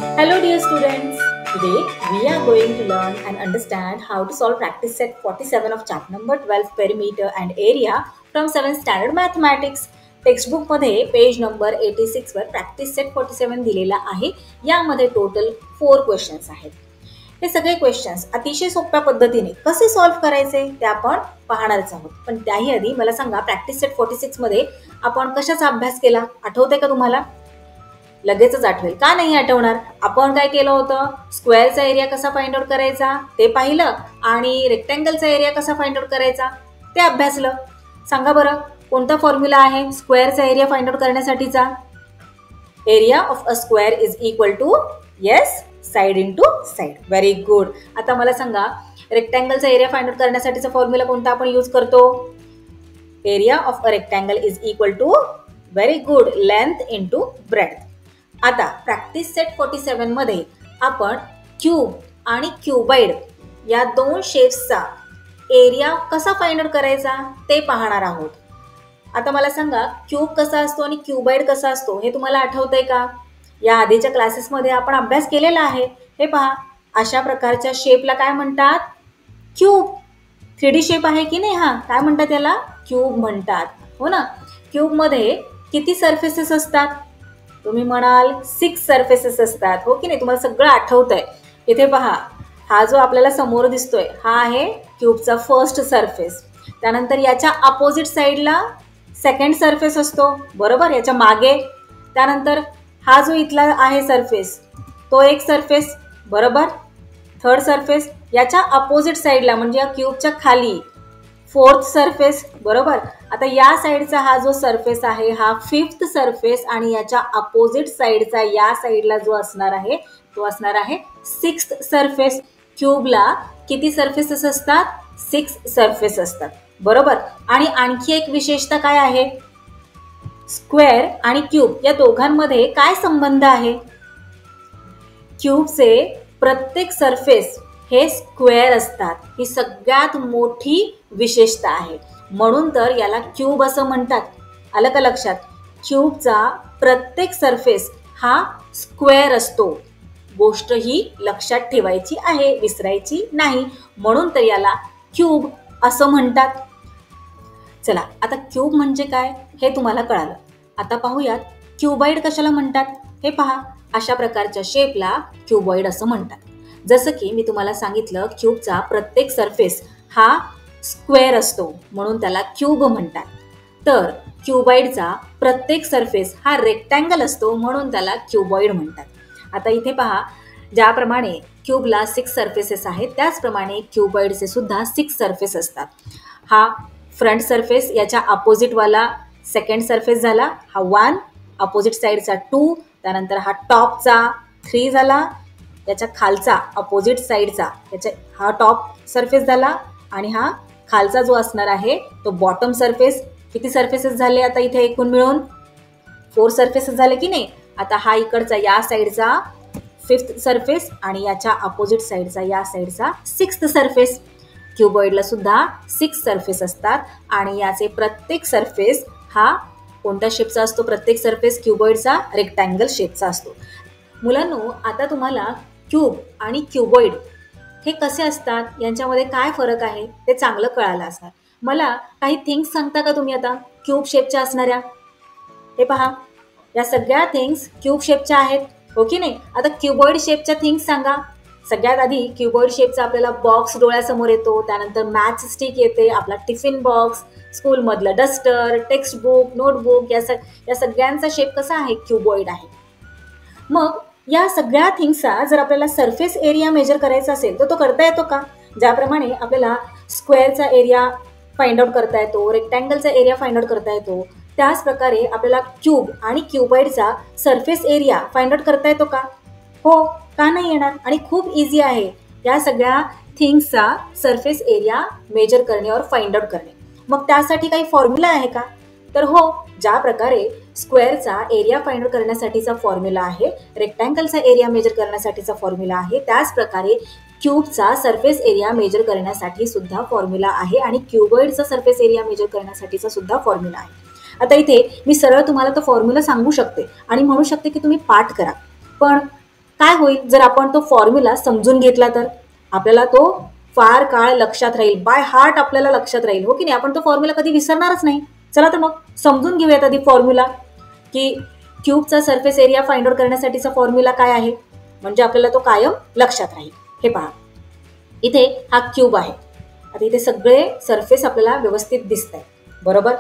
Hello dear students. Today we are going to learn and understand how to solve practice set 47 of chapter number 12 perimeter and area from 7th standard mathematics. Textbook मध्ये page number 86 वर practice set 47 दिलेला आहे. यामध्ये total 4 questions आहेत. हे सगळे questions अतिशय सोप्या पद्धतीने कसे सॉल्व्ह करायचे ते आपण पाहणारच आहोत. पण त्याही आधी मला सांगा प्रॅक्टिस सेट 46 मध्ये आपण कशाचा अभ्यास केला आठवते का तुम्हाला? लगेचच आठवेल का नाही आठवणार? आपण काय केलं होतं? स्क्वेअरचा एरिया कसा फाइंड आउट करायचा ते पाहिलं आणि रेक्टँगलचा एरिया कसा फाइंड आउट करायचा ते अभ्यासलं. सांगा बरं कोणता फॉर्म्युला आहे स्क्वेअरचा एरिया फाइंड आउट करण्यासाठीचा? Area of a square is equal to yes side into side. Very good. आता मला सांगा रेक्टँगलचा एरिया फाइंड आउट करण्यासाठीचा फॉर्म्युला कोणता आपण यूज करतो? Area of a rectangle is equal to very good length into breadth. आता प्रॅक्टिस सेट 47 मध्ये आपण क्यूब आणि क्यूबाइड या दोन शेप्सचा एरिया कसा फाइंड आउट करायचा ते पाहणार आहोत. आता मला सांगा क्यूब कसा असतो आणि क्यूबाइड कसा असतो हे तुम्हाला आठवतंय का? या आधीच्या क्लासेसमध्ये आपण अभ्यास केलेला आहे. हे पहा अशा प्रकारच्या शेपला काय म्हणतात? क्यूब. 3D शेप आहे की नाही? हा काय म्हणतात त्याला? क्यूब म्हणतात. हो ना. क्यूबमध्ये किती सरफेसेस असतात? तुम्ही म्हणाल 6 सरफेसेस असतात. हो की नाही? तुम्हाला सगळं आठवतंय. इथे पहा हा जो आपल्याला समोर दिसतोय हा आहे क्यूबचा फर्स्ट सरफेस. त्यानंतर याच्या अपोजिट साईडला सेकंड सरफेस असतो बरोबर याच्या मागे. त्यानंतर हा जो इथला आहे सरफेस तो एक सरफेस बरोबर. थर्ड सरफेस याच्या अपोजिट साईडला म्हणजे या क्यूबच्या खाली फोर्थ सरफेस बरोबर. आता या साईडचा हा जो सरफेस आहे हा फिफ्थ सरफेस आणि याच्या अपोजिट साईडचा या साईडला जो असणार आहे तो असणार आहे सिक्स्थ सरफेस. क्यूबला किती सरफेसेस असतात? 6 सरफेस असतात बरोबर. आणि आणखी एक विशेषता काय आहे? स्क्वेअर आणि क्यूब या दोघांमध्ये काय संबंध आहे? क्यूबचे प्रत्येक सरफेस हे स्क्वेअर असतात. ही सगळ्यात मोठी विशेषता आहे. म्हणून तर याला क्यूब असं म्हणतात. आलं का लक्षात? क्यूबचा प्रत्येक सरफेस हा स्क्वेअर असतो. गोष्ट ही लक्षात ठेवायची आहे, विसरायची नाही. म्हणून तर याला क्यूब असं म्हणतात. चला आता क्यूब म्हणजे काय हे तुम्हाला कळालं. आता पाहूयात क्यूबाइड कशाला म्हणतात. हे पहा अशा प्रकारच्या शेपला क्यूबॉइड असं म्हणतात. जसं की मी तुम्हाला सांगितलं क्यूबचा प्रत्येक सरफेस हा स्क्वेअर असतो म्हणून त्याला क्यूब म्हणतात. तर क्यूबाइडचा प्रत्येक सरफेस हा रेक्टँगल असतो म्हणून त्याला क्यूबॉइड म्हणतात. आता इथे पहा ज्याप्रमाणे क्यूबला 6 सरफेसेस आहेत त्याचप्रमाणे क्यूबॉइडचे सुद्धा 6 सरफेस असतात. हा फ्रंट सरफेस याच्या अपोजिटवाला सेकंड सरफेस झाला. हा 1 अपोजिट साईडचा 2 त्यानंतर हा टॉपचा 3 झाला. याच्या खालचा अपोजिट साईडचा याच्या हा टॉप सरफेस झाला आणि हा खालचा जो असणार आहे तो बॉटम सरफेस. किती सरफेसेस झाले आता इथे एकूण मिळून? 4 सरफेसेस झाले की नाही? आता हा इकडचा या साईडचा 5th सरफेस आणि याच्या अपोजिट साईडचा या साईडचा 6th सरफेस. क्यूबॉइडला सुद्धा 6 सरफेस असतात आणि याचे प्रत्येक सरफेस हा कोणत्या शेपचा असतो? प्रत्येक सरफेस क्यूबॉइडचा रेक्टँगल शेपचा असतो. मुलांनो आता तुम्हाला क्यूब आणि क्यूबॉइड हे कसे असतात यांच्यामध्ये काय फरक आहे ते चांगलं कळालं असणार. मला काही थिंग्स सांगता का तुम्ही आता क्यूब शेपच्या असणाऱ्या? हे पहा या सगळ्या थिंग्स क्यूब शेपच्या आहेत हो की नाही? आता क्यूबॉइड शेपच्या थिंग्स सांगा. सगळ्यात आधी क्यूबॉइड शेपचा आपल्याला बॉक्स डोळ्यासमोर येतो. त्यानंतर मॅच स्टिक येते, आपला टिफिन बॉक्स, स्कूलमधलं डस्टर, टेक्स्टबुक, नोटबुक या सगळ्यांचा शेप कसा आहे? क्यूबॉइड आहे. मग या सगळ्या थिंग्सचा जर आपल्याला सरफेस एरिया मेजर करायचा असेल तर तो करता येतो का? ज्याप्रमाणे आपल्याला स्क्वेअरचा एरिया फाइंड आउट करता येतो, रेक्टँगलचा एरिया फाइंड आउट करता येतो, त्याच प्रकारे आपल्याला क्यूब आणि क्यूबॉइडचा सरफेस एरिया फाइंड आउट करता येतो का? हो, का नाही येणार? आणि खूप इझी आहे या सगळ्या थिंग्सचा सरफेस एरिया मेजर करणे और फाइंड आउट करणे. मग त्यासाठी काही फॉर्म्युला आहे का? तर हो, ज्या प्रकारे स्क्वेअरचा एरिया फाइंड आउट करण्यासाठीचा फॉर्म्युला आहे, रेक्टँगलचा एरिया मेजर करण्यासाठीचा फॉर्म्युला आहे, त्याच प्रकारे क्यूबचा सरफेस एरिया मेजर करण्यासाठी सुद्धा फॉर्म्युला आहे आणि क्यूबॉइडचा सरफेस एरिया मेजर करण्यासाठीचा सुद्धा फॉर्म्युला आहे. आता इथे मी सरळ तुम्हाला तो फॉर्म्युला सांगू शकते आणि म्हणू शकते की तुम्ही पाठ करा. पण काय होईल जर आपण तो फॉर्म्युला समजून घेतला तर आपल्याला तो फार काळ लक्षात राहील, बाय हार्ट आपल्याला लक्षात राहील, हो की नाही. आपण तो फॉर्म्युला कधी विसरणारच नाही. चला तर मग समजून घेऊयात आधी फॉर्म्युला, की क्यूबचा सरफेस एरिया फाइंड आउट करण्यासाठीचा फॉर्म्युला काय आहे, म्हणजे आपल्याला तो कायम लक्षात राहील. हे पहा, इथे हा क्यूब आहे. आता इथे सगळे सरफेस आपल्याला व्यवस्थित दिसत आहे, बरोबर.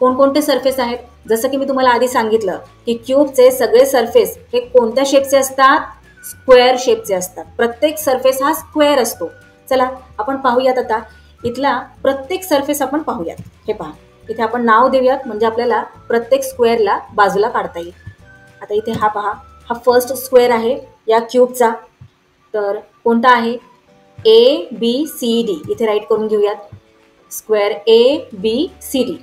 कोणकोणते सरफेस आहेत, जसं की मी तुम्हाला आधी सांगितलं की क्यूबचे सगळे सरफेस हे कोणत्या शेपचे असतात, स्क्वेअर शेपचे असतात. प्रत्येक सरफेस हा स्क्वेअर असतो. चला आपण पाहूयात आता इथला प्रत्येक सरफेस आपण पाहूयात. हे पहा, इथे आपण नाव देऊयात म्हणजे आपल्याला प्रत्येक स्क्वेअरला बाजूला काढता येईल. आता इथे हा पहा, हा फर्स्ट स्क्वेअर आहे या क्यूबचा. तर कोणता आहे, ABCD, इथे राईट करून घेऊयात, स्क्वेअर ABCD.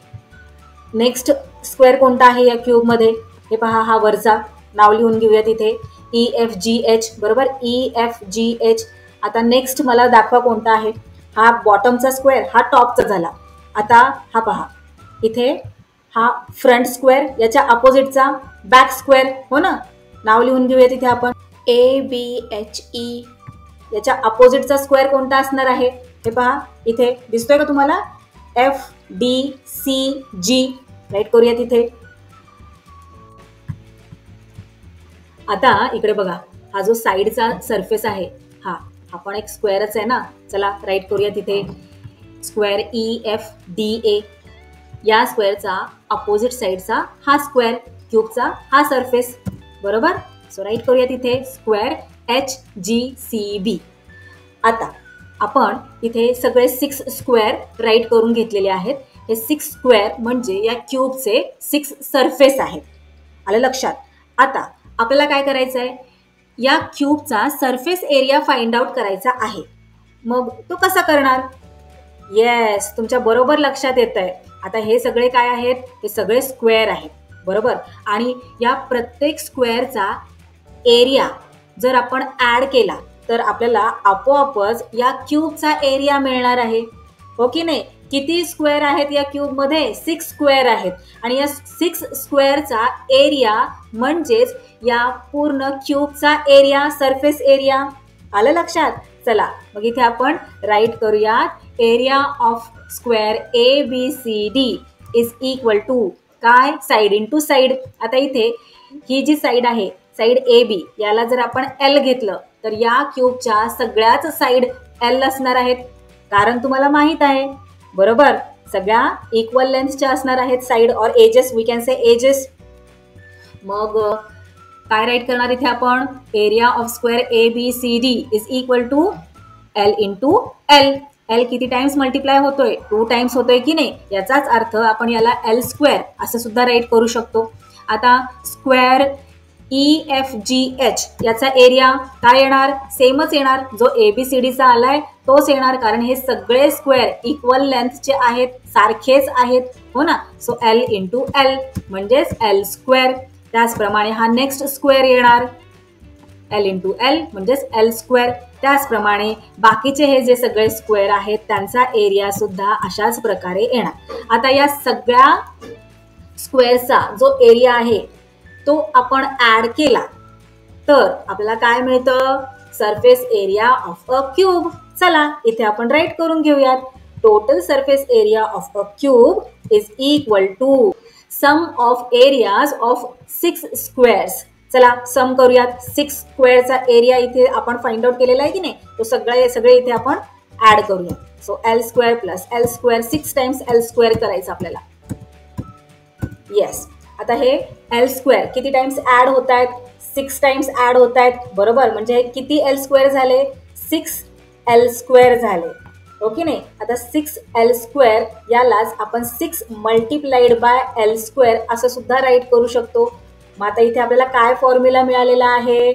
नेक्स्ट स्क्वेअर कोणता आहे या क्यूबमध्ये, हे पहा, हा वरचा, नाव लिहून घेऊयात इथे, EFGH, बरोबर, EFGH. आता नेक्स्ट मला दाखवा कोणता आहे, हा बॉटमचा स्क्वेअर, हा टॉपचा झाला. आता हा पहा, इथे हा फ्रंट स्क्वेअर, याच्या अपोजिटचा बॅक स्क्वेअर, हो ना, नाव लिहून घेऊयात इथे आपण, ABHE. याच्या अपोजिटचा स्क्वेअर कोणता असणार आहे, हे पहा, इथे दिसतोय का तुम्हाला, FDCG. राईट करूयात इथे. आता इकडे बघा, हा जो साईडचा सरफेस आहे हा पण एक स्क्वेअरच आहे ना. चला राईट करूयात इथे, स्क्वेअर EFDA. या स्क्वेअरचा अपोजिट साईडचा हा स्क्वेअर, क्यूबचा हा सरफेस, बरोबर. सो राईट करूयात इथे, स्क्वेअर HGCB. आता आपण इथे सगळे 6 स्क्वेअर राईट करून घेतलेले आहेत. हे 6 स्क्वेअर म्हणजे या क्यूबचे 6 सरफेस आहेत. आलं लक्षात. आता आपल्याला काय करायचं आहे, या क्यूबचा सरफेस एरिया फाइंड आउट करायचा आहे. मग तो कसा करणार, येस, तुमच्या बरोबर लक्षात येत आहे. आता हे सगळे काय आहेत, हे सगळे स्क्वेअर आहेत, बरोबर. आणि या प्रत्येक स्क्वेअरचा एरिया जर आपण ऍड केला तर आपल्याला आपोआपच या क्यूबचा एरिया मिळणार आहे, हो की नाही. किती स्क्वेअर आहेत या क्यूबमध्ये, 6 स्क्वेअर आहेत. आणि या 6 स्क्वेअरचा एरिया म्हणजेच या पूर्ण क्यूबचा एरिया, सरफेस एरिया. आलं लक्षात. चला मग इथे आपण राईट करूयात, area of square ABCD is equal to काय, साईड इंटू साईड. आता इथे ही जी साईड आहे, साईड AB, याला जर आपण L घेतलं तर या क्यूबच्या सगळ्याच साईड L असणार आहेत, कारण तुम्हाला माहित आहे, बरोबर, सगळ्या इक्वल लेंथच्या असणार आहेत side, or edges, we can say edges. मग काय राईट करणार इथे आपण, area of square ABCD is equal to L into L. L किती टाइम्स मल्टिप्लाय होतोय, 2 टाइम्स होतोय की नाही. याचाच अर्थ आपण याला L स्क्वेअर असं सुद्धा राईट करू शकतो. आता स्क्वेअर EFGH याचा एरिया काय येणार, सेमच येणार, जो ABCDचा आलाय तोच येणार, कारण हे सगळे स्क्वेअर इक्वल लेंथचे आहेत, सारखेच आहेत, हो ना. सो L इंटू L म्हणजेच L स्क्वेअर. त्याचप्रमाणे हा नेक्स्ट स्क्वेअर येणार, L इंटू L म्हणजेच L स्क्वेअर. त्याचप्रमाणे बाकीचे हे जे सगळे स्क्वेअर आहेत त्यांचा एरिया सुद्धा अशाच प्रकारे येणार. आता या सगळ्या स्क्वेअरचा जो एरिया आहे तो आपण ऍड केला तर आपल्याला काय मिळतं, surface area of a cube. चला इथे आपण राईट करून घेऊयात, total surface area of a cube is equal to sum of areas of 6 squares. चला सम करूयात, 6 स्क्वेअरचा एरिया इथे आपण फाइंड आउट केलेला आहे की नाही, तो सगळे इथे आपण ऍड करूया. So L square plus L square, 6 times L square करायचं आपल्याला. येस, आता हे L स्क्वेअर किती टाइम्स ऍड होत आहेत, 6 टाइम्स ऍड होत आहेत, बरोबर. म्हणजे किती L स्क्वेअर झाले, 6 L स्क्वेअर झाले, ओके नाही. आता 6 L स्क्वेअर यालाच आपण 6 मल्टिप्लाइड बाय L स्क्वेअर असं सुद्धा राईट करू शकतो. मग आता इथे आपल्याला काय फॉर्म्युला मिळालेला आहे,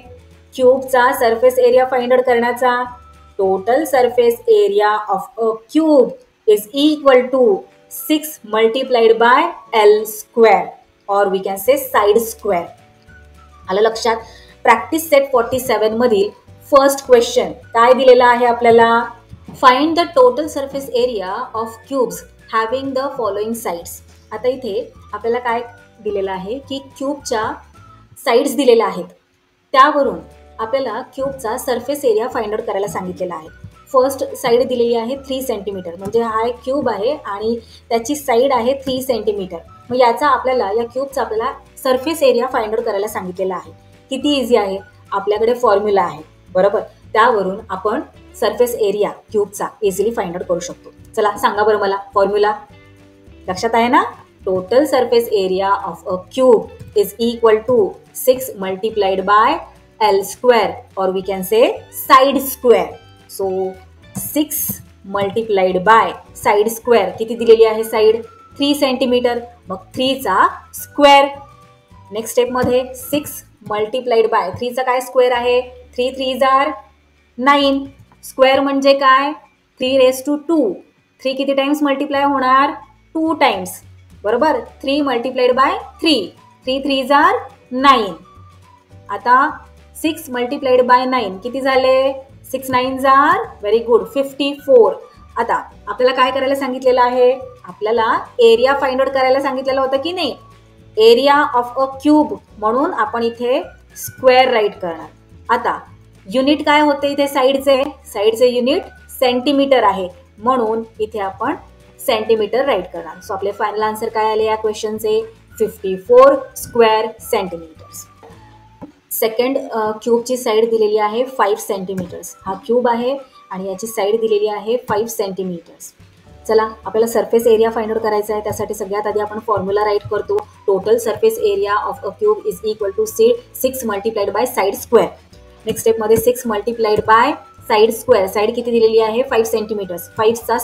क्यूबचा सरफेस एरिया फाइंड आउट करण्याचा, total surface area of a cube is equal to 6 multiplied by L square, or we can say side square. आलं लक्षात. प्रॅक्टिस सेट 47 मधील फर्स्ट क्वेश्चन काय दिलेला आहे आपल्याला, find the total surface area of cubes having the following sides. आता इथे आपल्याला काय दिलेलं आहे की क्यूबच्या साइड्स दिलेल्या आहेत, त्यावरून आपल्याला क्यूबचा सरफेस एरिया फाइंड आउट करायला सांगितलेला आहे. फर्स्ट साईड दिलेली आहे 3 सेंटीमीटर, म्हणजे हा एक क्यूब आहे आणि त्याची साईड आहे 3 सेंटीमीटर. मग याचा आपल्याला या क्यूबचा आपल्याला सरफेस एरिया फाइंड आउट करायला सांगितलेला आहे. किती इझी आहे, आपल्याकडे फॉर्म्युला आहे बरोबर, त्यावरून आपण सरफेस एरिया क्यूबचा इझिली फाइंड आउट करू शकतो. चला सांगा बरं मला फॉर्म्युला लक्षात आहे ना. Total surface area of a cube is equal to 6 multiplied by L square or we can say side square. So 6 multiplied by side square. किती दिलेली आहे साईड 3 सेंटीमीटर, मग 3 चा स्क्वेअर. नेक्स्ट स्टेप मध्ये 6 मल्टीप्लाइड बाय 3 चा काय square आहे 3 3 जार 9. Square म्हणजे काय 3 raised to 2. 3 किती टाइम्स मल्टिप्लाय होणार 2 टाइम्स बरोबर. 3 मल्टीप्लाइड बाय 3 3 3 जार 9. आता 6 मल्टीप्लाइड बाय 9 किती झाले 6 9 जार व्हेरी गुड 54. आता आपल्याला काय करायला सांगितलेलं आहे, आपल्याला एरिया फाइंड आउट करायला सांगितलेलं होतं की नाही. एरिया ऑफ अ क्यूब म्हणून आपण इथे स्क्वेअर राईट करणार. आता युनिट काय होते इथे साईडचे युनिट सेंटीमीटर आहे, म्हणून इथे आपण सेंटीमीटर राईट करणार. सो आपले फायनल आन्सर काय आले या क्वेश्चनचे 54 स्क्वेअर सेंटीमीटर्स. सेकंड क्यूबची साईड दिलेली आहे 5 सेंटीमीटर्स. हा क्यूब आहे आणि याची साईड दिलेली आहे 5 सेंटीमीटर्स. चला आपल्याला सरफेस एरिया फाइंड आउट करायचा आहे. त्यासाठी सगळ्यात आधी आपण फॉर्म्युला राईट करतो. Total surface area of a cube is equal to 6 multiplied by side square. Next स्टेपमध्ये 6 multiplied by side square. Side किती दिलेली आहे 5 सेंटीमीटर्स. 5चा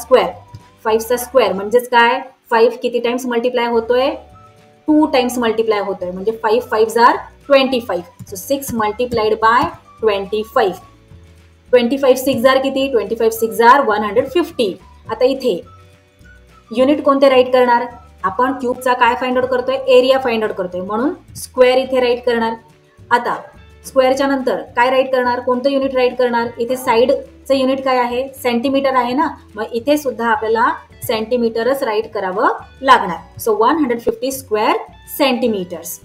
स्क्वेअर म्हणजेच काय 5 किती टाइम्स मल्टिप्लाय होतोय 2 टाइम्स मल्टिप्लाय होतोय, म्हणजे 5 5 जार 25. So 6 multiplied bye 25. 25 6 जार किती 25 6 जार 150. आता इथे युनिट कोणते राईट करणार, आपण क्यूबचा काय फाइंड आउट करतोय एरिया फाइंड आउट करतोय, म्हणून स्क्वेअर इथे राईट करणार. आता स्क्वेअरच्या नंतर काय राईट करणार, कोणतं युनिट राईट करणार, इथे साईडचं युनिट काय आहे सेंटीमीटर आहे ना, मग इथे सुद्धा आपल्याला सेंटीमीटरच राईट करावं लागणार. So 150 square centimetres.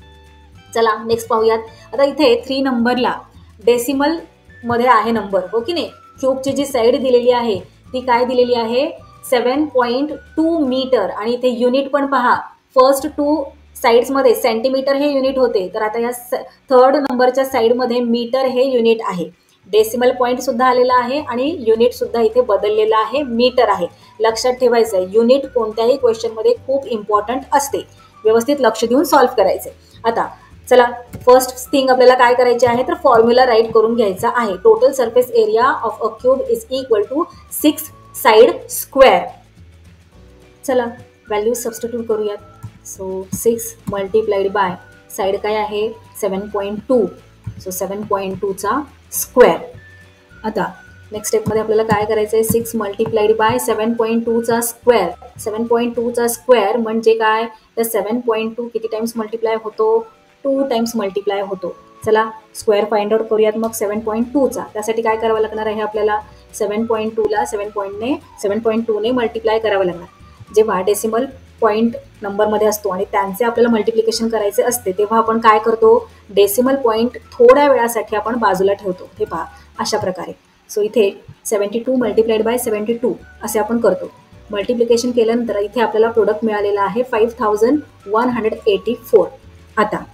चला नेक्स्ट पाहूयात. आता इथे 3 नंबरला डेसिमल मध्ये आहे नंबर हो की नाही. क्यूबची जी साईड दिलेली आहे ती काय दिलेली आहे 7.2 मीटर आणि इथे युनिट पण पहा. फर्स्ट 2 साईड्समध्ये सेंटीमीटर हे युनिट होते, तर आता या थर्ड नंबरच्या साईडमध्ये मीटर हे युनिट आहे. डेसिमल पॉईंट सुद्धा आलेला आहे आणि युनिट सुद्धा इथे बदललेला आहे मीटर आहे. लक्षात ठेवायचं आहे युनिट कोणत्याही क्वेश्चनमध्ये खूप इम्पॉर्टंट असते, व्यवस्थित लक्ष देऊन सॉल्व्ह करायचे. आता चला फर्स्ट थिंग आपल्याला काय करायचे आहे तर फॉर्म्युला राईट करून घ्यायचा आहे. Total surface area of a cube is equal to 6 side square. चला व्हॅल्यू सबस्टिट्यूट करूयात. सो 6 मल्टीप्लाइड बाय साईड काय आहे 7.2. सो 7.2चा स्क्वेअर. आता नेक्स्ट स्टेपमध्ये आपल्याला काय करायचं आहे 6 मल्टीप्लाइड बाय 7.2चा स्क्वेअर. 7.2चा स्क्वेअर म्हणजे काय तर 7.2 किती टाइम्स मल्टिप्लाय होतो 2 टाइम्स मल्टिप्लाय होतो. चला स्क्वेअर फाइंड आउट करूयात मग 7.2चा. त्यासाठी काय करावं लागणार आहे आपल्याला 7.2ला 7.2ने मल्टिप्लाय करावं लागणार. जेव्हा डेसिमल पॉईंट नंबरमध्ये असतो आणि त्यांचे आपल्याला मल्टिप्लिकेशन करायचे असते तेव्हा आपण काय करतो डेसिमल पॉईंट थोड्या वेळासाठी आपण बाजूला ठेवतो. हे पहा अशा प्रकारे. सो इथे 72 मल्टिप्लाइड बाय 72 असे आपण करतो. मल्टिप्लिकेशन केल्यानंतर इथे आपल्याला प्रोडक्ट मिळालेला आहे 5184.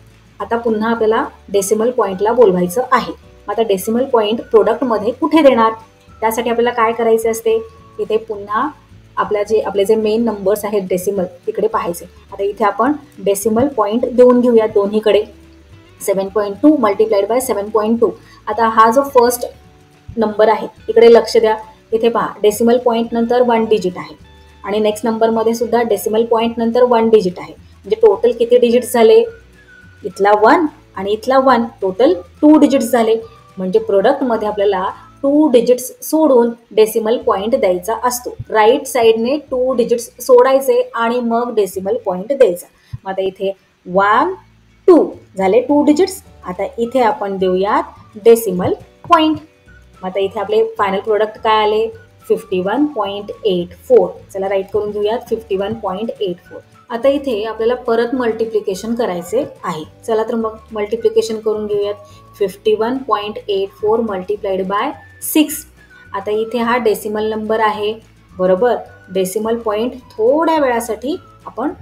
आता पुन्हा आपल्याला डेसिमल पॉईंटला बोलवायचं आहे. आता डेसिमल पॉईंट प्रोडक्टमध्ये कुठे देणार, त्यासाठी आपल्याला काय करायचे असते इथे पुन्हा आपले जे मेन नंबर्स आहेत डेसिमल तिकडे पाहायचे. आता इथे आपण डेसिमल पॉईंट देऊन घेऊया दोन्हीकडे. 7.2 मल्टिप्लाइड बाय 7.2. आता हा जो फर्स्ट नंबर आहे इकडे लक्ष द्या. इथे पहा डेसिमल पॉईंट नंतर 1 डिजिट आहे आणि नेक्स्ट नंबरमध्ये सुद्धा डेसिमल पॉईंट नंतर 1 डिजिट आहे. म्हणजे टोटल किती डिजिट्स झाले इथला 1 आणि इथला 1 टोटल 2 डिजिट्स झाले. म्हणजे प्रोडक्टमध्ये आपल्याला 2 डिजिट्स सोडून डेसिमल पॉईंट द्यायचा असतो. राईट साईडने 2 डिजिट्स सोडायचे आणि मग डेसिमल पॉईंट द्यायचा. मग आता इथे 1 2 झाले 2 डिजिट्स. आता इथे आपण देऊयात डेसिमल पॉईंट. मग आता इथे आपले फायनल प्रोडक्ट काय आले 51.84. चला राईट करून घेऊयात 51.84. आता इथे आपल्याला परत मल्टिप्लिकेशन करायचे आहे. चला तर मग मल्टिप्लिकेशन करून घेऊयात. 51.84 मल्टिप्लाइड बाय 6. आता इथे हा डेसिमल नंबर आहे, बरोबर. डेसिमल पॉईंट थोड्या वेळासाठी आपण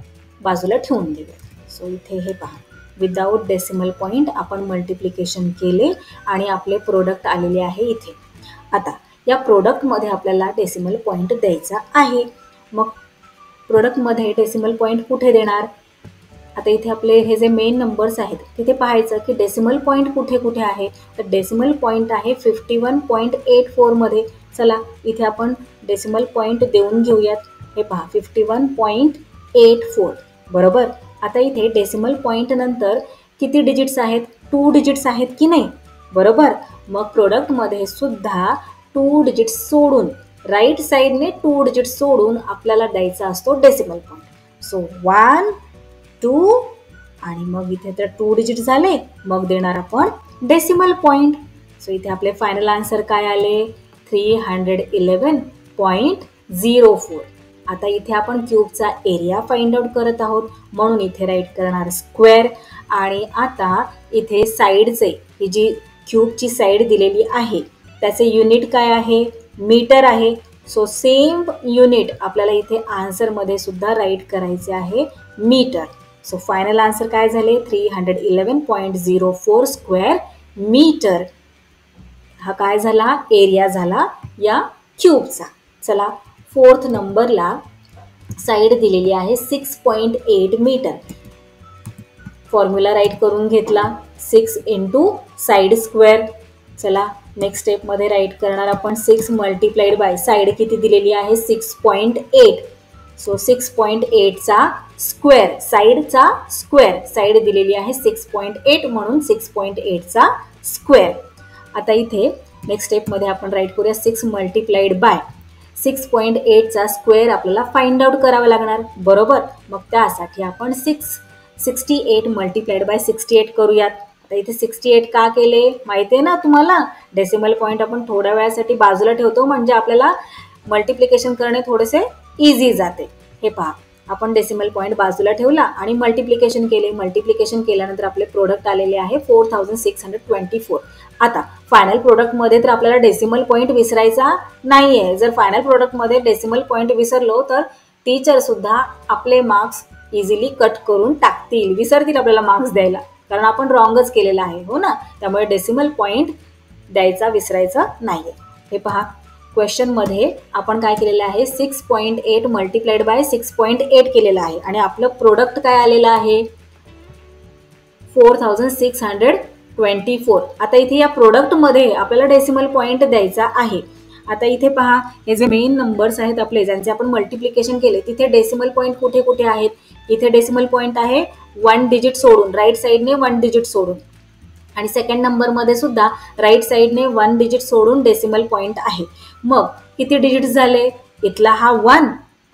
बाजूला ठेवून देऊयात. सो इथे हे पहा, विदाऊट डेसिमल पॉईंट आपण मल्टिप्लिकेशन केले आणि आपले प्रोडक्ट आलेले आहे इथे. आता या प्रोडक्टमध्ये आपल्याला डेसिमल पॉईंट द्यायचा आहे. मग प्रोडक्टमध्ये डेसिमल पॉईंट कुठे देणार? आता इथे आपले हे जे मेन नंबर्स आहेत तिथे पाहायचं की डेसिमल पॉईंट कुठे कुठे आहे. तर डेसिमल पॉईंट आहे 51.84 मध्ये. चला इथे आपण डेसिमल पॉईंट देऊन घेऊयात. हे पहा 51.84, बरोबर. आता इथे डेसिमल पॉईंट नंतर किती डिजिट्स आहेत? 2 डिजिट्स आहेत की नाही, बरोबर. मग प्रोडक्टमध्ये सुद्धा 2 डिजिट्स सोडून, राईट साईडने 2 डिजिट्स सोडून आपल्याला द्यायचा असतो डेसिमल पॉईंट. सो 1, 2 आणि मग इथे तर 2 डिजिट झाले, मग देणार आपण डेसिमल पॉईंट. सो इथे आपले फायनल आन्सर काय आले? 311.04. आता इथे आपण क्यूबचा एरिया फाइंड आउट करत आहोत, म्हणून इथे राईट करणार स्क्वेअर. आणि आता इथे साईडचे, ही जी क्यूबची साईड दिलेली आहे त्याचे युनिट काय आहे? मीटर आहे. सो सेम युनिट आपल्याला इथे आन्सरमध्ये सुद्धा राईट करायचे आहे, मीटर. सो फायनल आन्सर काय झाले? 311.04 स्क्वेअर मीटर. हा काय झाला? एरिया झाला या क्यूबचा. चला 4th नंबरला साईड दिलेली आहे 6.8 मीटर. फॉर्म्युला राईट करून घेतला, 6 इंटू साईड स्क्वेअर. चला नेक्स्ट स्टेपमध्ये राईट करणार आपण 6 मल्टिप्लाइड बाय साईड किती दिलेली आहे? 6.8. सो 6.8चा स्क्वेअर, साईडचा स्क्वेअर, साईड दिलेली आहे 6.8 म्हणून 6.8चा स्क्वेअर. आता इथे नेक्स्ट स्टेपमध्ये आपण राईट करूया 6 मल्टिप्लाइड बाय 6.8चा स्क्वेअर आपल्याला फाइंड आउट करावा लागणार, बरोबर. मग त्यासाठी आपण 68 मल्टिप्लाइड बाय 68 करूयात. आता इथे 68 का केले माहिती आहे ना तुम्हाला? डेसिमल पॉईंट आपण थोड्या वेळासाठी बाजूला ठेवतो म्हणजे आपल्याला मल्टिप्लिकेशन करणे थोडेसे इझी जाते. हे पहा, आपण डेसिमल पॉईंट बाजूला ठेवला आणि मल्टिप्लिकेशन केले. मल्टिप्लिकेशन केल्यानंतर आपले प्रोडक्ट आलेले आहे 4624. आता फायनल प्रोडक्टमध्ये तर आपल्याला डेसिमल पॉईंट विसरायचा नाही आहे. जर फायनल प्रोडक्टमध्ये डेसिमल पॉईंट विसरलो तर टीचर सुद्धा आपले मार्क्स इझिली कट करून टाकतील, विसरतील आपल्याला मार्क्स द्यायला, कारण आपण रॉंगच केलेलं आहे, हो ना. त्यामुळे डेसिमल पॉईंट द्यायचा विसरायचा नाही आहे. हे पहा, क्वेश्चनमध्ये आपण काय केलेलं आहे? 6.8 मल्टिप्लाइड बाय 6.8 केलेलं आहे आणि आपलं प्रोडक्ट काय आलेलं आहे? 4624. आता इथे या प्रोडक्टमध्ये आपल्याला डेसिमल पॉईंट द्यायचा आहे. आता इथे पहा, हे जे मेन नंबर्स आहेत आपले ज्यांचे आपण मल्टिप्लिकेशन केले तिथे डेसिमल पॉईंट कुठे कुठे आहेत? इथे डेसिमल पॉईंट आहे 1 डिजिट सोडून, राईट साईडने 1 डिजिट सोडून. आणि सेकंड नंबरमध्ये सुद्धा राईट साईडने 1 डिजिट सोडून डेसिमल पॉईंट आहे. मग किती डिजिट्स झाले? इथला हा 1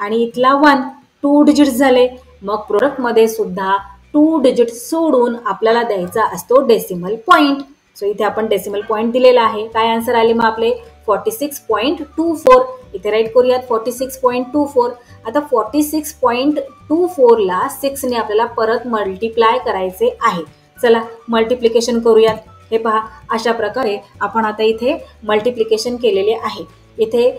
आणि इथला 1, 2 डिजिट्स झाले. मग प्रोडक्टमध्ये सुद्धा 2 डिजिट सोडून आपल्याला द्यायचा असतो डेसिमल पॉईंट. सो इथे आपण डेसिमल पॉईंट दिलेला आहे. काय आन्सर आले मग आपले? 46.24. इथे राईट करूयात 46.24. आता 46.24ला 6ने आपल्याला परत मल्टिप्लाय करायचे आहे. चला मल्टिप्लिकेशन करूयात. हे पहा, अशा प्रकारे आपण आता इथे मल्टिप्लिकेशन केलेले आहे. इथे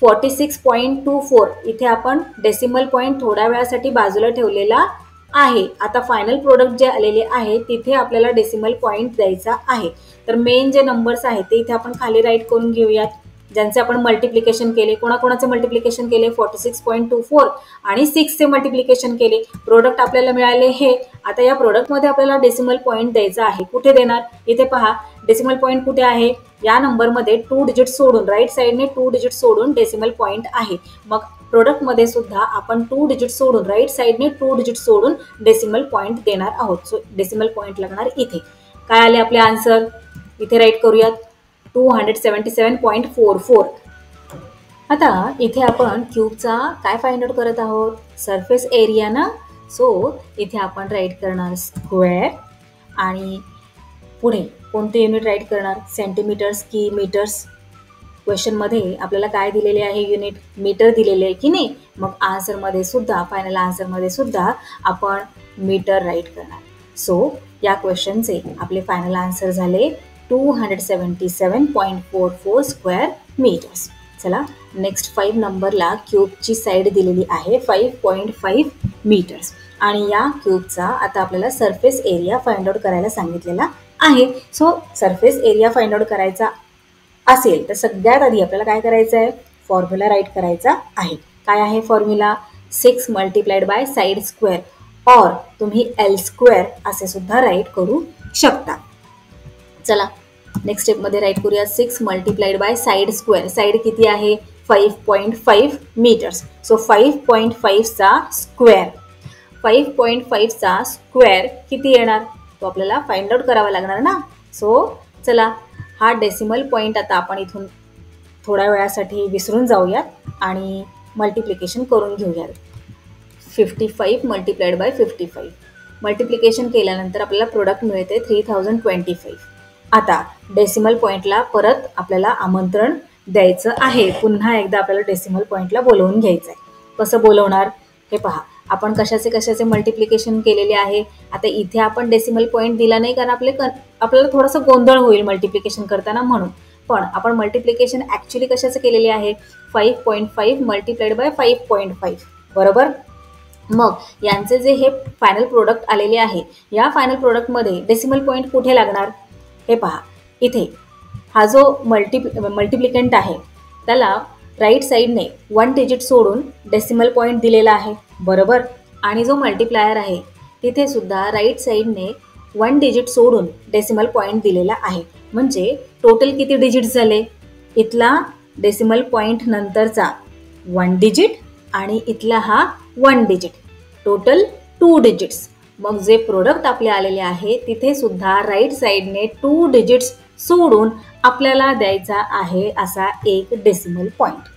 46.24 इथे आपण डेसिमल पॉईंट थोड्या वेळासाठी बाजूला ठेवलेला आहे. आता फायनल प्रोडक्ट जे आलेले आहे तिथे आपल्याला डेसिमल पॉईंट द्यायचा आहे. तर मेन जे नंबर्स आहेत ते इथे आपण खाली राईट करून घेऊयात, ज्यांचे आपण मल्टिप्लिकेशन केले. कोणाकोणाचे मल्टिप्लिकेशन केले? 46.24 आणि 6चे मल्टिप्लिकेशन केले. प्रोडक्ट आपल्याला मिळाले हे. आता या प्रोडक्टमध्ये आपल्याला डेसिमल पॉईंट द्यायचा आहे. कुठे देणार? इथे पहा, डेसिमल पॉईंट कुठे आहे? या नंबरमध्ये 2 डिजिट सोडून, राईट साईडने 2 डिजिट सोडून डेसिमल पॉईंट आहे. मग प्रोडक्टमध्ये सुद्धा आपण 2 डिजिट सोडून, राईट साईडने 2 डिजिट सोडून डेसिमल पॉईंट देणार आहोत. सो डेसिमल पॉईंट लागणार इथे. काय आले आपले आन्सर? इथे राईट करूयात 277.44. आता इथे आपण क्यूबचा काय फाइंड आउट करत आहोत? सरफेस एरिया ना. सो इथे आपण राईट करणार स्क्वेअर आणि पुढे कोणते युनिट राईट करणार? सेंटीमीटर्स की मीटर्स? क्वेश्चनमध्ये आपल्याला काय दिलेले आहे, युनिट मीटर दिलेले आहे की नाही. मग आन्सरमध्ये सुद्धा, फायनल आन्सरमध्ये सुद्धा आपण मीटर राईट करणार. सो या क्वेश्चनचे आपले फायनल आन्सर झाले 277.44 स्क्वेअर मीटर्स. चला नेक्स्ट 5 नंबरला क्यूबची साईड दिलेली आहे 5.5 मीटर्स आणि या क्यूबचा आता आपल्याला सरफेस एरिया फाइंड आउट करायला सांगितलेला आहे. So surface area find out करायचा असेल तर सगळ्यात आधी आपल्याला काय करायचं आहे, फॉर्म्युला राईट करायचा आहे. काय आहे formula, 6 multiplied bye side square और तुम्ही एल स्क्वेअर असे सुद्धा राईट करू शकता. चला नेक्स्ट स्टेपमध्ये राईट करूया 6 multiplied bye side square. Side किती आहे 5.5 मीटर्स. सो 5.5चा स्क्वेअर, 5.5चा स्क्वेअर किती येणार तो आपल्याला फाइंड आउट करावा लागणार ना. सो चला हा डेसिमल पॉईंट आता आपण इथून थोड्या वेळासाठी विसरून जाऊयात आणि मल्टिप्लिकेशन करून घेऊयात. 55 मल्टिप्लाइड बाय 55 मल्टिप्लिकेशन केल्यानंतर आपल्याला प्रोडक्ट मिळते 3025. आता डेसिमल पॉईंटला परत आपल्याला आमंत्रण द्यायचं आहे. पुन्हा एकदा आपल्याला डेसिमल पॉईंटला बोलवून घ्यायचं आहे. कसं बोलवणार हे पहा. आपण कशाचे मल्टिप्लिकेशन केलेले आहे. आता इथे आपण डेसिमल पॉईंट दिला नाही कारण आपल्याला थोडंसं गोंधळ होईल मल्टिप्लिकेशन करताना म्हणून. पण आपण मल्टिप्लिकेशन ॲक्च्युली कशाचं केलेले आहे 5.5 मल्टिप्लाइड बाय 5.5 बरोबर. मग यांचे जे हे फायनल प्रोडक्ट आलेले आहे या फायनल प्रोडक्टमध्ये डेसिमल पॉईंट कुठे लागणार हे पहा. इथे हा जो मल्टिप्लिकंट आहे त्याला राईट साईडने 1 डिजिट सोडून डेसिमल पॉईंट दिलेला आहे बरोबर. आणि जो मल्टिप्लायर आहे तिथे सुद्धा राईट साईडने 1 डिजिट सोडून डेसिमल पॉईंट दिलेला आहे. म्हणजे टोटल किती डिजिट्स झाले, इथला डेसिमल पॉईंट नंतरचा 1 डिजिट आणि इथला हा 1 डिजिट, टोटल 2 डिजिट्स. मग जे प्रोडक्ट आपले आलेले आहे तिथे सुद्धा राईट साईडने 2 डिजिट्स सोडून आपल्याला द्यायचा आहे असा एक डेसिमल पॉईंट.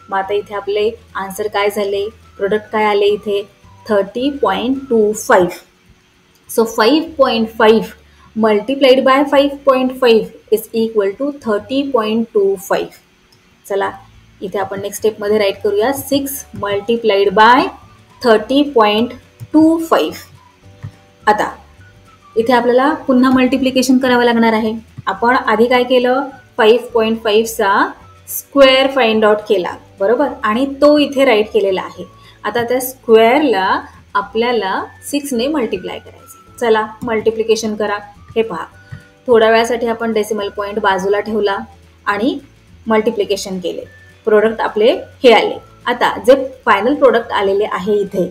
मग आता इथे आपले आन्सर काय झाले, प्रोडक्ट काय आले इथे 30.25. So 5.5 multiplied by 5.5 is equal to 30.25. चला इथे आपण नेक्स्ट स्टेपमध्ये राईट करूया 6 मल्टिप्लाइड बाय 30.25. आता इथे आपल्याला पुन्हा मल्टिप्लिकेशन करावं लागणार आहे. आपण आधी काय केलं 5.5चा स्क्वेअर फाइंड आउट केला बरोबर आणि तो इथे राईट केलेला आहे. आता त्या स्क्वेअरला आपल्याला 6ने मल्टिप्लाय करायचं. चला मल्टिप्लिकेशन करा. हे पहा थोड्या वेळासाठी आपण डेसिमल पॉईंट बाजूला ठेवला आणि मल्टिप्लिकेशन केले. प्रोडक्ट आपले हे आले. आता जे फायनल प्रोडक्ट आलेले आहे इथे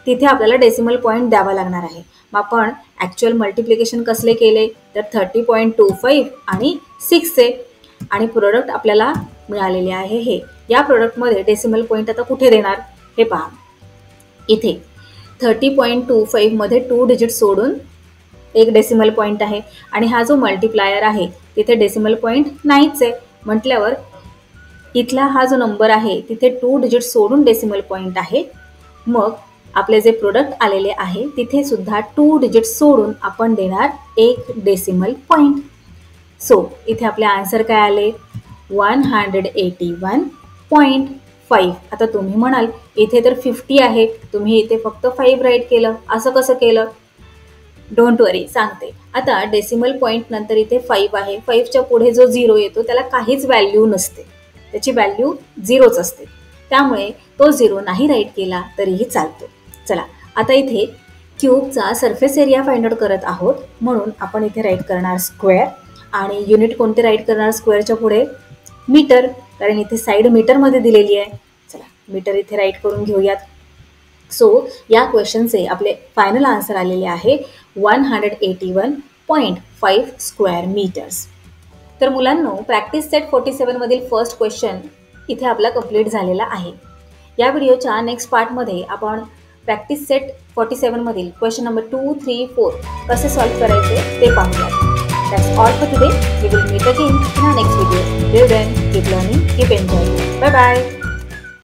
तिथे आपल्याला डेसिमल पॉईंट द्यावा लागणार आहे. मग आपण ॲक्च्युअल मल्टिप्लिकेशन कसले केले तर 30.25 आणि 6चे आणि प्रोडक्ट आपल्याला मिळालेले आहे हे. या प्रोडक्टमध्ये डेसिमल पॉईंट आता कुठे देणार हे पहा. इथे 30.25 मध्ये 2 डिजिट सोडून एक डेसिमल पॉईंट आहे आणि हा जो मल्टिप्लायर आहे तिथे डेसिमल पॉईंट नाहीच आहे म्हटल्यावर इथला हा जो नंबर आहे तिथे 2 डिजिट सोडून डेसिमल पॉईंट आहे. मग आपले जे प्रोडक्ट आलेले आहे तिथे सुद्धा 2 डिजिट सोडून आपण देणार एक डेसिमल पॉईंट. सो इथे आपले आन्सर काय आले 181.5. आता तुम्ही म्हणाल इथे तर 50 आहे, तुम्ही इथे फक्त 5 राईट केलं, असं कसं केलं. डोंट वरी सांगते. आता डेसिमल पॉईंट नंतर इथे 5 आहे. 5च्या पुढे जो 0 येतो त्याला काहीच व्हॅल्यू नसते, त्याची व्हॅल्यू 0च असते. त्यामुळे तो 0 नाही राईट केला तरीही चालतो. चला आता इथे क्यूबचा सरफेस एरिया फाइंड आउट करत आहोत म्हणून आपण इथे राईट करणार स्क्वेअर आणि युनिट कोणते राईट करणार स्क्वेअरच्या पुढे मीटर, कारण इथे साईड मीटरमध्ये दिलेली आहे. चला मीटर इथे राईट करून घेऊयात. सो या क्वेश्चनचे आपले फायनल आन्सर आलेले आहे 181.5 स्क्वेअर मीटर्स. तर मुलांनो प्रॅक्टिस सेट 47 मधील फर्स्ट क्वेश्चन इथे आपला कंप्लीट झालेला आहे. या व्हिडिओच्या नेक्स्ट पार्टमध्ये आपण प्रॅक्टिस सेट 47 मधील क्वेश्चन नंबर 2, 3, 4 कसे सॉल्व्ह करायचे ते पाहूया. That's all for today. We will meet again in our next video. Till then, keep learning, keep enjoying. Bye bye.